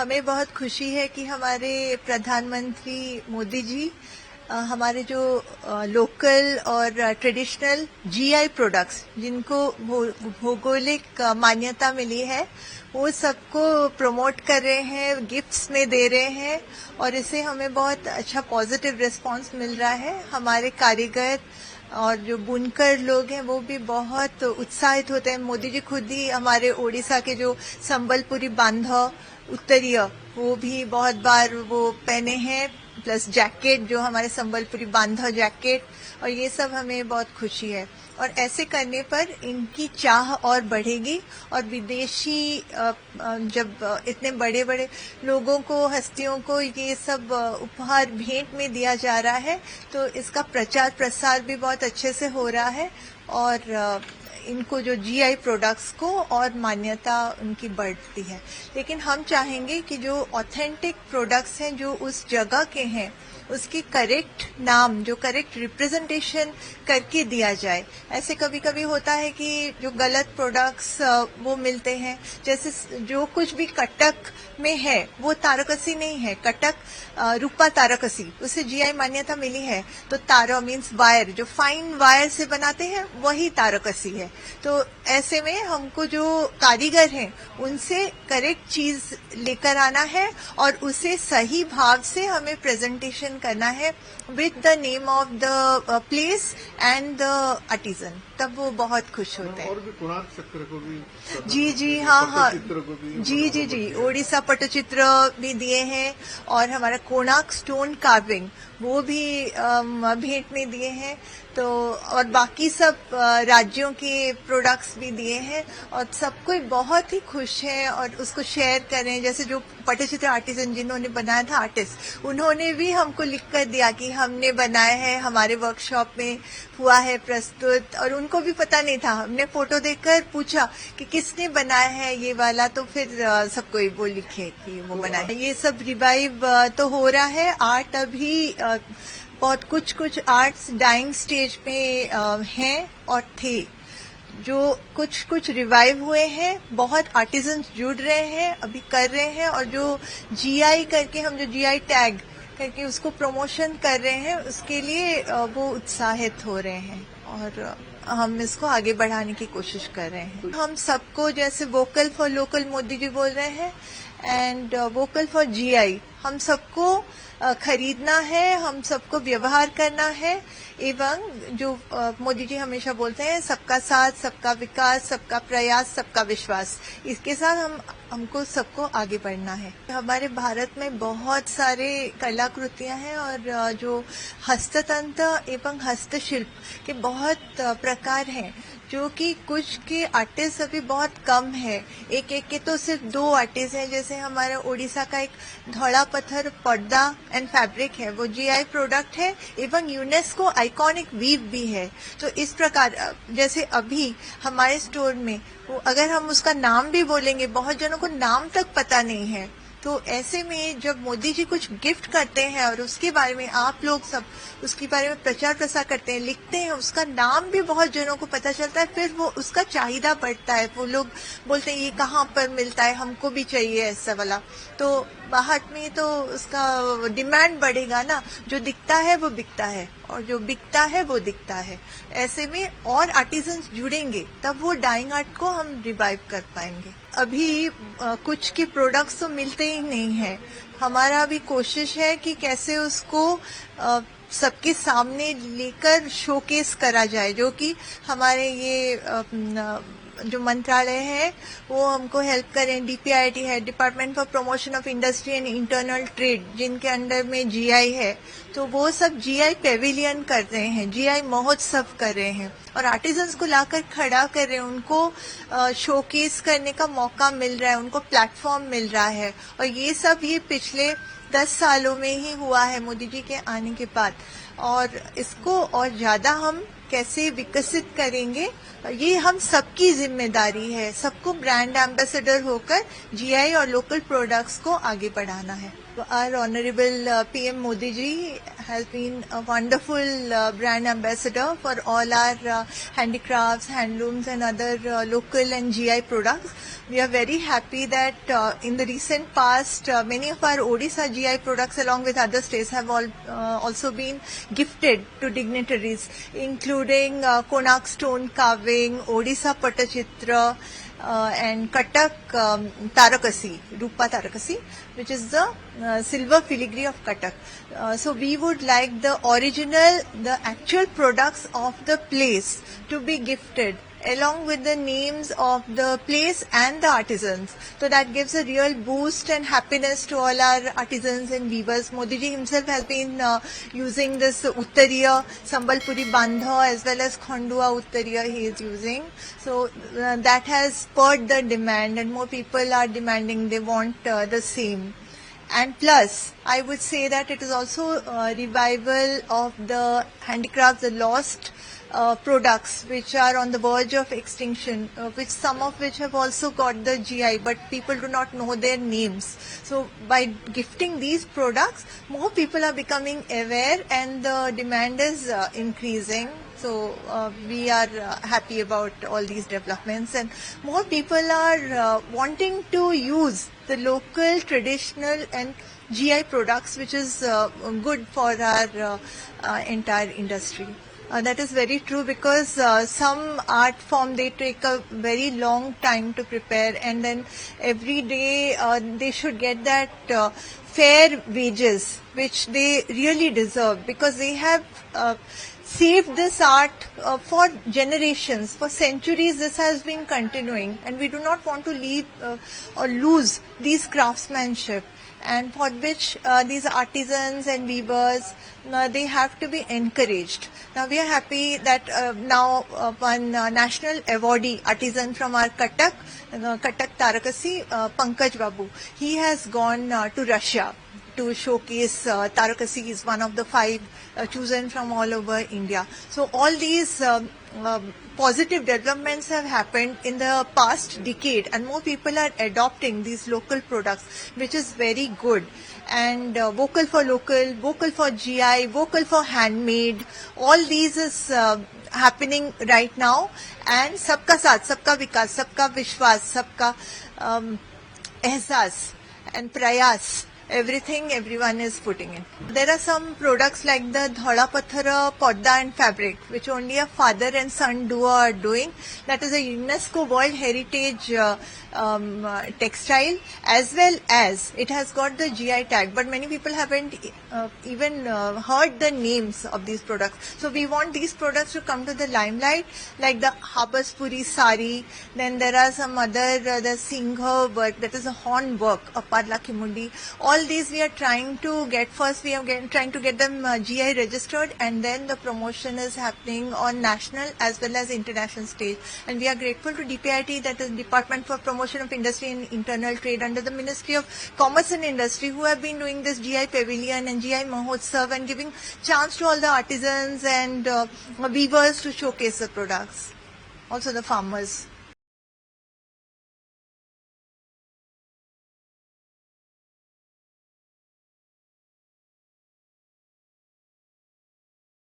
हमें बहुत खुशी है कि हमारे प्रधानमंत्री मोदी जी हमारे जो लोकल और ट्रेडिशनल जीआई प्रोडक्ट्स जिनको भौगोलिक मान्यता मिली है वो सबको प्रमोट कर रहे हैं, गिफ्ट्स में दे रहे हैं और इससे हमें बहुत अच्छा पॉजिटिव रिस्पांस मिल रहा है। हमारे कारीगर और जो बुनकर लोग हैं वो भी बहुत उत्साहित होते हैं। मोदी जी खुद ही हमारे ओडिशा के जो संबलपुरी बांधा उत्तरीय वो भी बहुत बार वो पहने हैं, प्लस जैकेट जो हमारे संबलपुरी बांधा जैकेट, और ये सब हमें बहुत खुशी है। और ऐसे करने पर इनकी चाह और बढ़ेगी और विदेशी जब इतने बड़े बड़े लोगों को, हस्तियों को ये सब उपहार भेंट में दिया जा रहा है तो इसका प्रचार प्रसार भी बहुत अच्छे से हो रहा है और इनको जो जीआई प्रोडक्ट्स को और मान्यता उनकी बढ़ती है। लेकिन हम चाहेंगे कि जो ऑथेंटिक प्रोडक्ट्स हैं जो उस जगह के हैं उसकी करेक्ट नाम, जो करेक्ट रिप्रेजेंटेशन करके दिया जाए। ऐसे कभी कभी होता है कि जो गलत प्रोडक्ट्स वो मिलते हैं, जैसे जो कुछ भी कटक में है वो तारकसी नहीं है, कटक रूपा तारकसी, उसे जीआई मान्यता मिली है तो तारा मीन्स वायर, जो फाइन वायर से बनाते हैं वही तारकसी है। तो ऐसे में हमको जो कारीगर हैं उनसे करेक्ट चीज लेकर आना है और उसे सही भाव से हमें प्रेजेंटेशन करना है with the name of the place and the artisan, तब वो बहुत खुश होते हैं। और भी कोणार्क चक्र को भी जी हाँ जी ओडिशा पट्टचित्र भी दिए हैं और हमारा कोणार्क स्टोन कार्विंग वो भी भेंट में दिए हैं। तो और बाकी सब राज्यों के प्रोडक्ट्स भी दिए हैं और सब कोई बहुत ही खुश है और उसको शेयर करें। जैसे जो पट्टचित्र आर्टिजन जिन्होंने बनाया था, आर्टिस्ट, उन्होंने भी हमको लिख कर दिया कि हमने बनाया है, हमारे वर्कशॉप में हुआ है प्रस्तुत, और उनको भी पता नहीं था। हमने फोटो देखकर पूछा कि किसने बनाया है ये वाला, तो फिर सबको वो लिखे कि वो बनाया है। ये सब रिवाइव तो हो रहा है। आर्ट अभी बहुत कुछ आर्ट्स डाइंग स्टेज पे हैं और थे, जो कुछ रिवाइव हुए हैं। बहुत आर्टिजन जुड़ रहे हैं, अभी कर रहे हैं, और जो जीआई करके हम जो जीआई टैग करके उसको प्रमोशन कर रहे हैं उसके लिए वो उत्साहित हो रहे हैं और हम इसको आगे बढ़ाने की कोशिश कर रहे हैं। हम सबको जैसे vocal for local Modi ji बोल रहे हैं एंड वोकल फॉर जीआई, हम सबको खरीदना है, हम सबको व्यवहार करना है, एवं जो मोदी जी हमेशा बोलते हैं सबका साथ, सबका विकास, सबका प्रयास, सबका विश्वास, इसके साथ हमको सबको आगे बढ़ना है। हमारे भारत में बहुत सारे कलाकृतियां हैं और जो हस्ततंत्र एवं हस्तशिल्प के बहुत प्रकार हैं, जो कि कुछ के आर्टिस्ट अभी बहुत कम है। एक के तो सिर्फ 2 आर्टिस्ट हैं। जैसे हमारे ओडिशा का एक धौला पत्थर पर्दा एंड फैब्रिक है, वो जीआई प्रोडक्ट है एवं यूनेस्को आइकॉनिक वीव भी है। तो इस प्रकार जैसे अभी हमारे स्टोर में अगर हम उसका नाम भी बोलेंगे, बहुत जनों को नाम तक पता नहीं है। तो ऐसे में जब मोदी जी कुछ गिफ्ट करते हैं और उसके बारे में आप लोग सब उसके बारे में प्रचार प्रसार करते हैं, लिखते हैं, उसका नाम भी बहुत जनों को पता चलता है, फिर वो उसका चाहिदा बढ़ता है। वो लोग बोलते हैं ये कहाँ पर मिलता है, हमको भी चाहिए ऐसा वाला। तो बाहर में तो उसका डिमांड बढ़ेगा ना, जो दिखता है वो बिकता है और जो बिकता है वो दिखता है। ऐसे में और आर्टिजन्स जुड़ेंगे तब वो डाइंग आर्ट को हम रिवाइव कर पाएंगे। अभी कुछ के प्रोडक्ट्स तो मिलते ही नहीं है। हमारा भी कोशिश है कि कैसे उसको सबके सामने लेकर शोकेस करा जाए, जो कि हमारे ये जो मंत्रालय है वो हमको हेल्प करें। डीपीआईटी है, department for promotion of industry and internal trade, जिनके अंडर में जीआई है, तो वो सब जीआई पेविलियन कर रहे हैं, जीआई महोत्सव कर रहे हैं और आर्टिजन्स को लाकर खड़ा कर रहे हैं। उनको शोकेस करने का मौका मिल रहा है, उनको प्लेटफॉर्म मिल रहा है। और ये सब ये पिछले 10 सालों में ही हुआ है मोदी जी के आने के बाद, और इसको और ज्यादा हम कैसे विकसित करेंगे, ये हम सबकी जिम्मेदारी है। सबको ब्रांड एम्बेसडर होकर जीआई और लोकल प्रोडक्ट्स को आगे बढ़ाना है। Our Honorable PM Modi ji has been a wonderful brand ambassador for all our handicrafts, handlooms and other local and GI products. We are very happy that in the recent past, many of our Odisha GI products along with other states have also been gifted to dignitaries, including Konark stone carving, Odisha Pattachitra, and Cuttack Tarakasi, Rupa Tarakasi, which is the silver filigree of Cuttack. So we would like the actual products of the place to be gifted along with the names of the place and the artisans. So that gives a real boost and happiness to all our artisans and weavers. Modi ji himself has been using this Uttariya, Sambalpuri Bandha as well as Khandua Uttariya he is using. So that has spurred the demand and more people are demanding, they want the same. And plus, I would say that it is also a revival of the handicrafts, the lost products which are on the verge of extinction, which some of which have also got the GI, but people do not know their names. So by gifting these products, more people are becoming aware and the demand is increasing. So we are happy about all these developments and more people are wanting to use the local, traditional and GI products, which is good for our entire industry. That is very true because some art form they take a very long time to prepare and then every day they should get that fair wages which they really deserve because they have saved this art for generations, for centuries this has been continuing and we do not want to leave or lose these craftsmanship. And for which these artisans and weavers, they have to be encouraged. Now we are happy that now one national awardee artisan from our Cuttack Tarakasi, Pankaj Babu, he has gone to Russia to showcase Tarakasi is one of the 5 chosen from all over India. So all these positive developments have happened in the past decade and more people are adopting these local products, which is very good. And vocal for local, vocal for GI, vocal for handmade, all these is happening right now. And sabka saath, sabka vikas, sabka vishwas, sabka ehsas and prayas. Everything everyone is putting in. There are some products like the Dhala Pathara Podda and fabric, which only a father and son duo are doing. That is a UNESCO World Heritage textile, as well as it has got the GI tag. But many people haven't even heard the names of these products. So we want these products to come to the limelight, like the Habaspuri sari. Then there are some other the Singha work, that is a horn work of Parla Kimundi. All these we are trying to get first. We are trying to get them GI registered, and then the promotion is happening on national as well as international stage. And we are grateful to DPIT, that is Department for Promotion of Industry and Internal Trade under the Ministry of Commerce and Industry, who have been doing this GI Pavilion and GI Mahotsav and giving chance to all the artisans and weavers to showcase the products. Also the farmers.